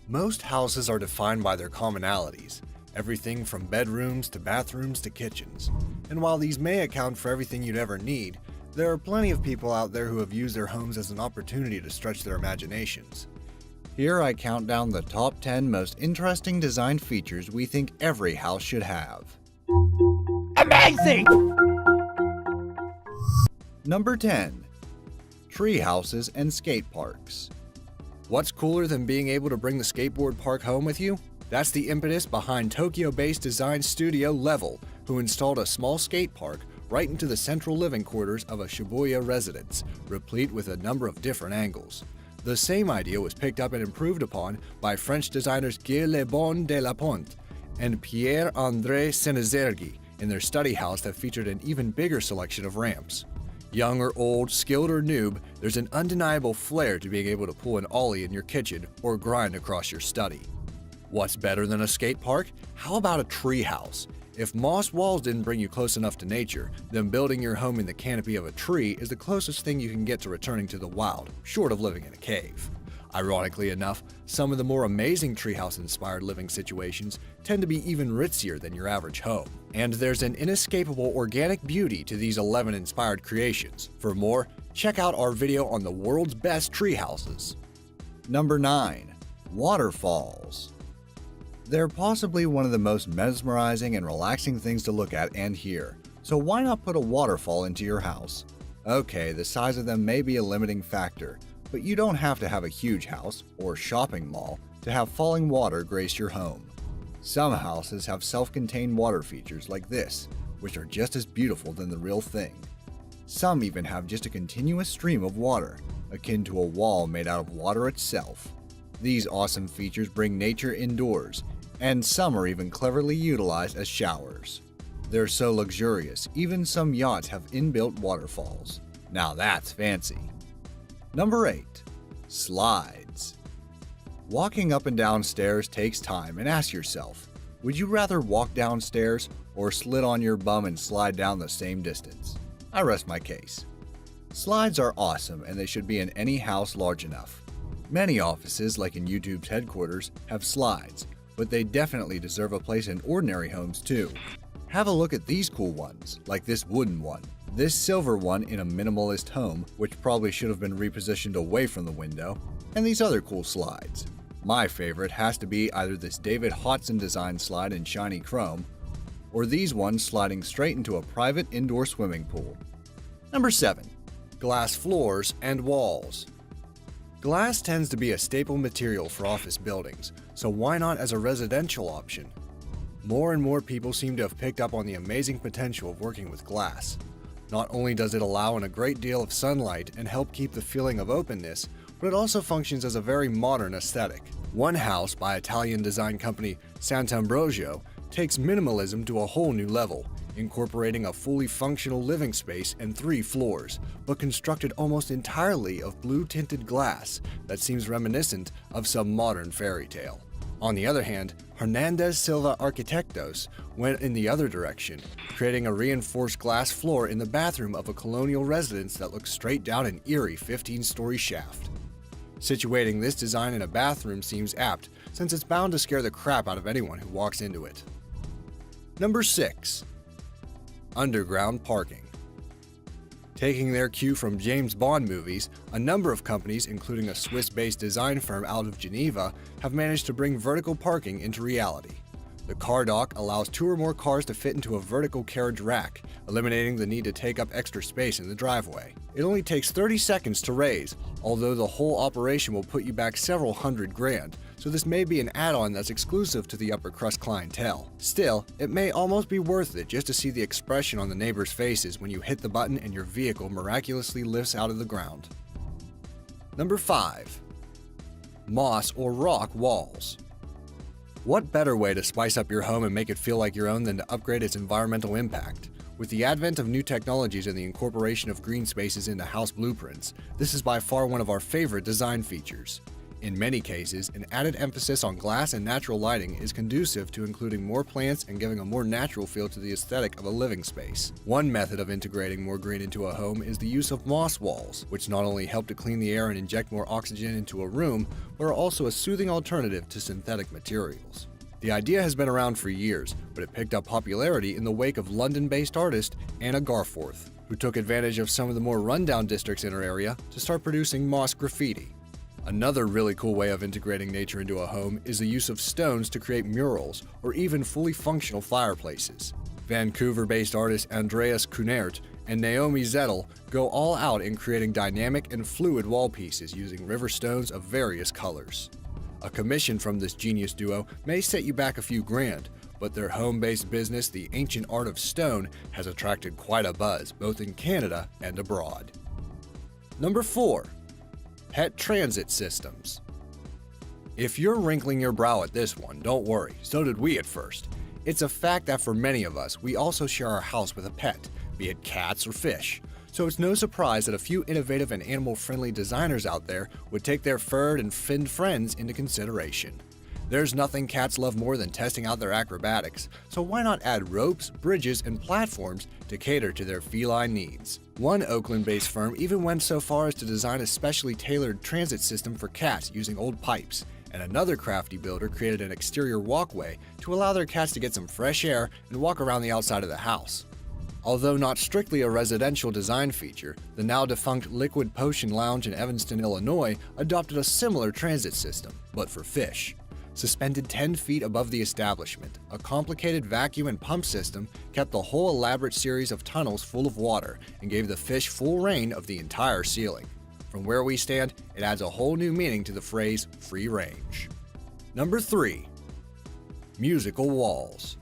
Most houses are defined by their commonalities, everything from bedrooms to bathrooms to kitchens. And while these may account for everything you'd ever need, there are plenty of people out there who have used their homes as an opportunity to stretch their imaginations. Here I count down the top 10 most interesting design features we think every house should have. Amazing! Number 10. Tree houses and skate parks. What's cooler than being able to bring the skateboard park home with you? That's the impetus behind Tokyo-based design studio Level, who installed a small skate park right into the central living quarters of a Shibuya residence, replete with a number of different angles. The same idea was picked up and improved upon by French designers Guy Le Bon de la Ponte and Pierre-André Senezergi in their study house that featured an even bigger selection of ramps. Young or old, skilled or noob, there's an undeniable flair to being able to pull an ollie in your kitchen or grind across your study. What's better than a skate park? How about a tree house? If moss walls didn't bring you close enough to nature, then building your home in the canopy of a tree is the closest thing you can get to returning to the wild, short of living in a cave. Ironically enough, some of the more amazing treehouse-inspired living situations tend to be even ritzier than your average home. And there's an inescapable organic beauty to these 11 inspired creations. For more, check out our video on the world's best treehouses. Number 9. Waterfalls. They're possibly one of the most mesmerizing and relaxing things to look at and hear, so why not put a waterfall into your house? Okay, the size of them may be a limiting factor, but you don't have to have a huge house or shopping mall to have falling water grace your home. Some houses have self-contained water features like this, which are just as beautiful than the real thing. Some even have just a continuous stream of water, akin to a wall made out of water itself. These awesome features bring nature indoors, and some are even cleverly utilized as showers. They're so luxurious, even some yachts have inbuilt waterfalls. Now that's fancy. Number 8. Slides. Walking up and down stairs takes time, and ask yourself, would you rather walk downstairs or slid on your bum and slide down the same distance? I rest my case. Slides are awesome, and they should be in any house large enough. Many offices, like in YouTube's headquarters, have slides, but they definitely deserve a place in ordinary homes too. Have a look at these cool ones, like this wooden one, this silver one in a minimalist home, which probably should have been repositioned away from the window, and these other cool slides. My favorite has to be either this David Hodgson design slide in shiny chrome, or these ones sliding straight into a private indoor swimming pool. Number 7. Glass floors and walls. Glass tends to be a staple material for office buildings, so why not as a residential option? More and more people seem to have picked up on the amazing potential of working with glass. Not only does it allow in a great deal of sunlight and help keep the feeling of openness, but it also functions as a very modern aesthetic. One house by Italian design company Sant'Ambrogio takes minimalism to a whole new level, incorporating a fully functional living space and 3 floors, but constructed almost entirely of blue-tinted glass that seems reminiscent of some modern fairy tale. On the other hand, Hernandez Silva Arquitectos went in the other direction, creating a reinforced glass floor in the bathroom of a colonial residence that looks straight down an eerie 15-story shaft. Situating this design in a bathroom seems apt, since it's bound to scare the crap out of anyone who walks into it. Number 6. Underground parking. Taking their cue from James Bond movies, a number of companies, including a Swiss-based design firm out of Geneva, have managed to bring vertical parking into reality. The car dock allows 2 or more cars to fit into a vertical carriage rack, eliminating the need to take up extra space in the driveway. It only takes 30 seconds to raise, although the whole operation will put you back several $100,000, so this may be an add-on that's exclusive to the upper crust clientele. Still, it may almost be worth it just to see the expression on the neighbors' faces when you hit the button and your vehicle miraculously lifts out of the ground. Number 5. Moss or rock walls. What better way to spice up your home and make it feel like your own than to upgrade its environmental impact? With the advent of new technologies and the incorporation of green spaces into house blueprints, this is by far one of our favorite design features. In many cases, an added emphasis on glass and natural lighting is conducive to including more plants and giving a more natural feel to the aesthetic of a living space. One method of integrating more green into a home is the use of moss walls, which not only help to clean the air and inject more oxygen into a room, but are also a soothing alternative to synthetic materials. The idea has been around for years, but it picked up popularity in the wake of London-based artist Anna Garforth, who took advantage of some of the more rundown districts in her area to start producing moss graffiti. Another really cool way of integrating nature into a home is the use of stones to create murals or even fully functional fireplaces. Vancouver-based artists Andreas Kunert and Naomi Zettel go all out in creating dynamic and fluid wall pieces using river stones of various colors. A commission from this genius duo may set you back a few grand, but their home-based business, The Ancient Art of Stone, has attracted quite a buzz both in Canada and abroad. Number 4. Pet transit systems. If you're wrinkling your brow at this one, don't worry, so did we at first. It's a fact that for many of us, we also share our house with a pet, be it cats or fish. So it's no surprise that a few innovative and animal-friendly designers out there would take their furred and finned friends into consideration. There's nothing cats love more than testing out their acrobatics, so why not add ropes, bridges, and platforms to cater to their feline needs? One Oakland-based firm even went so far as to design a specially tailored transit system for cats using old pipes, and another crafty builder created an exterior walkway to allow their cats to get some fresh air and walk around the outside of the house. Although not strictly a residential design feature, the now-defunct Liquid Potion Lounge in Evanston, Illinois adopted a similar transit system, but for fish. Suspended 10 feet above the establishment, a complicated vacuum and pump system kept the whole elaborate series of tunnels full of water and gave the fish full reign of the entire ceiling. From where we stand, it adds a whole new meaning to the phrase free range. Number 3. Musical walls.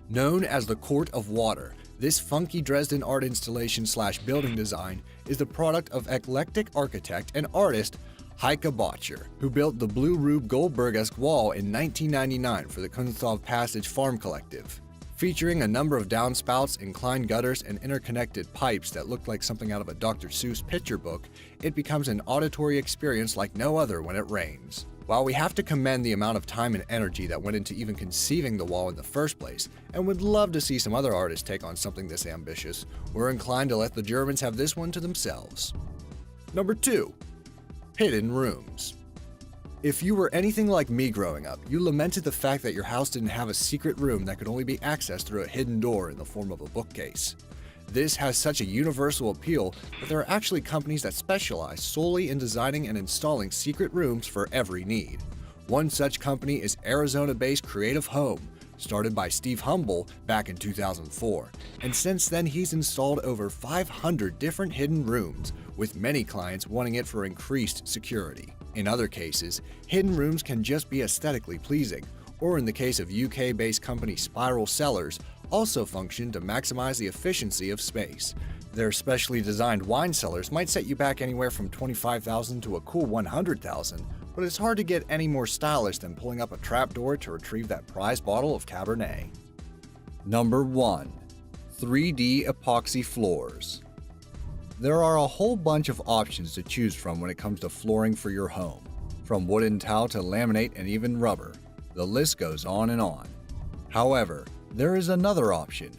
Known as the Court of Water, this funky Dresden art installation / building design is the product of eclectic architect and artist Heike Bottcher, who built the Blue Rube Goldberg-esque wall in 1999 for the Kunsthof Passage Farm Collective. Featuring a number of downspouts, inclined gutters, and interconnected pipes that look like something out of a Dr. Seuss picture book, it becomes an auditory experience like no other when it rains. While we have to commend the amount of time and energy that went into even conceiving the wall in the first place, and would love to see some other artists take on something this ambitious, we're inclined to let the Germans have this one to themselves. Number 2. Hidden rooms. If you were anything like me growing up, you lamented the fact that your house didn't have a secret room that could only be accessed through a hidden door in the form of a bookcase. This has such a universal appeal that there are actually companies that specialize solely in designing and installing secret rooms for every need. One such company is Arizona-based Creative Home, started by Steve Humble back in 2004, and since then he's installed over 500 different hidden rooms, with many clients wanting it for increased security. In other cases, hidden rooms can just be aesthetically pleasing, or in the case of UK-based company Spiral Cellars, also function to maximize the efficiency of space. Their specially designed wine cellars might set you back anywhere from $25,000 to a cool $100,000, but it's hard to get any more stylish than pulling up a trapdoor to retrieve that prized bottle of Cabernet. Number 1. 3D epoxy floors. There are a whole bunch of options to choose from when it comes to flooring for your home. From wooden tile to laminate and even rubber. The list goes on and on. However, there is another option.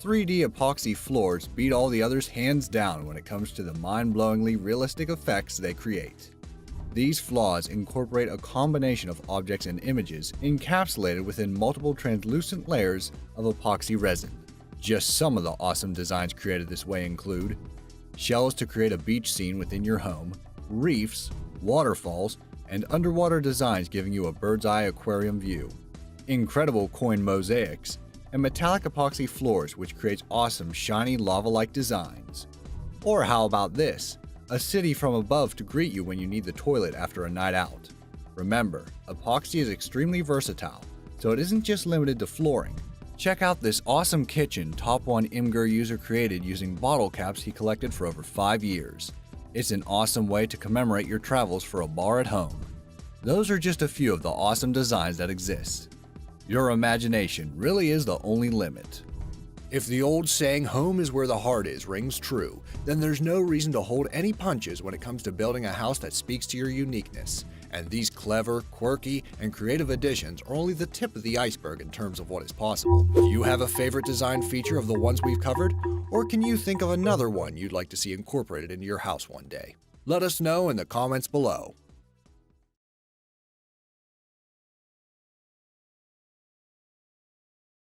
3D epoxy floors beat all the others hands down when it comes to the mind-blowingly realistic effects they create. These floors incorporate a combination of objects and images encapsulated within multiple translucent layers of epoxy resin. Just some of the awesome designs created this way include shells to create a beach scene within your home, reefs, waterfalls, and underwater designs giving you a bird's-eye aquarium view, incredible coin mosaics, and metallic epoxy floors which creates awesome shiny lava-like designs. Or how about this? A city from above to greet you when you need the toilet after a night out. Remember, epoxy is extremely versatile, so it isn't just limited to flooring. Check out this awesome kitchen Top 1 Imgur user created using bottle caps he collected for over 5 years. It's an awesome way to commemorate your travels for a bar at home. Those are just a few of the awesome designs that exist. Your imagination really is the only limit. If the old saying, "home is where the heart is," rings true, then there's no reason to hold any punches when it comes to building a house that speaks to your uniqueness. And these clever, quirky, and creative additions are only the tip of the iceberg in terms of what is possible. Do you have a favorite design feature of the ones we've covered? Or can you think of another one you'd like to see incorporated into your house one day? Let us know in the comments below.